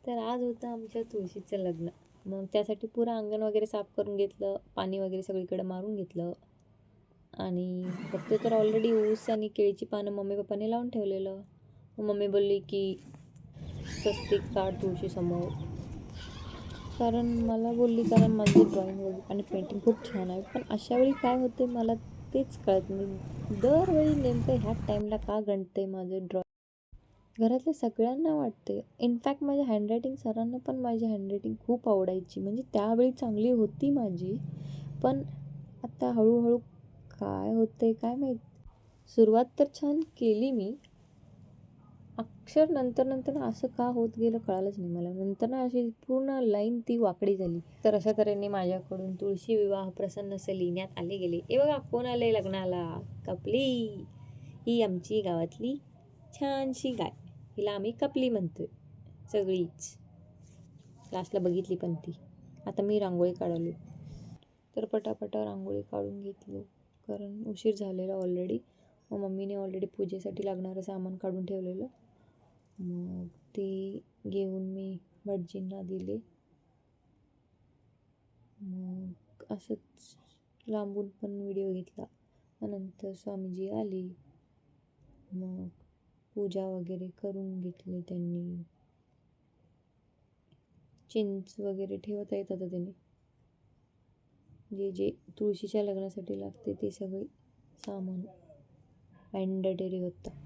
तर आज होतं आमच्या तुळशीचं लग्न. मग त्यासाठी पुरं अंगण वगैरे साफ करून घेतलं, पाणी वगैरे सगळीकडे मारून घेतलं आणि बघते तर ऑलरेडी ऊस आणि केळीची पानं मम्मी पप्पाने लावून ठेवलेलं. मग मम्मी बोलली की स्वस्तिक काढ तुळशीसमोर. कारण माझं ड्रॉइंग वगैरे आणि पेंटिंग खूप छान आहे. पण अशा वेळी काय होते मला तेच कळत नाही. दरवेळी नेमकं ह्याच टाईमला का गणते माझं ड्रॉइंग. घरातल्या सगळ्यांना वाटते. इनफॅक्ट माझ्या हँडरायटिंग सरांना पण माझी हँडरायटिंग खूप आवडायची. म्हणजे त्यावेळी चांगली होती माझी. पण आता हळूहळू काय होतंय काय माहीत. सुरुवात तर छान केली मी. अक्षर नंतर असं का होत गेलं कळालंच नाही मला. नंतर ना अशी पूर्ण लाईन ती वाकडी झाली. तर अशा तऱ्हेने माझ्याकडून तुळशी विवाह प्रसन्न असं लिहिण्यात आले गेले. ए बघा कोण आले लग्नाला. कपली. ही आमची गावातली छानशी गाय. हिला आम्ही कपली म्हणतोय सगळीच. लास्टला बघितली पण ती. आता मी रांगोळी काढालो. तर पटापटा रांगोळी काढून घेतलो कारण उशीर झालेला ऑलरेडी. मग मम्मीने ऑलरेडी पूजेसाठी लागणारं सामान काढून ठेवलेलं. मग ते घेऊन मी भटजींना दिले. मग असंच लांबून पण व्हिडिओ घेतला. नंतर स्वामीजी आली. मग पूजा वगैरे करून घेतली त्यांनी. चिंच वगैरे ठेवता येत होतं त्याने. जे तुळशीच्या लग्नासाठी लागते ते सगळे सामान मॅन्डेटरी होतं.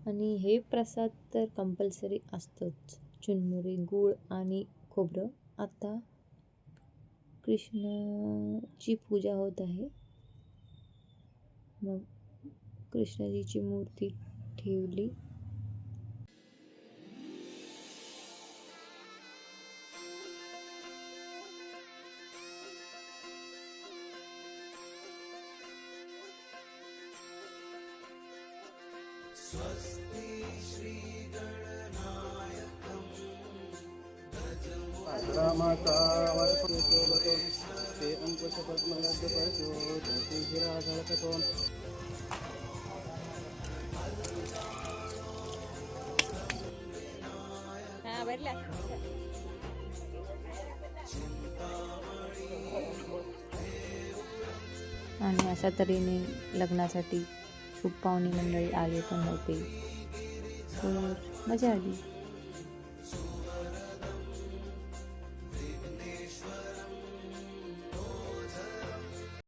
आणि हे प्रसाद तर कंपल्सरी असतंच. चुरमुरी, गूळ आणि खोबरं. आता कृष्णाची पूजा होत आहे. मग कृष्णाजीची मूर्ती ठेवली. रामाचा वर्षोबतो ते अंकुशपद्मलब्ध परशो धरती शिरा झळकतो. आणि अशा तऱ्हेने लग्नासाठी खूप पाहुणे मंडळी आले पण होते. तर मजा आली.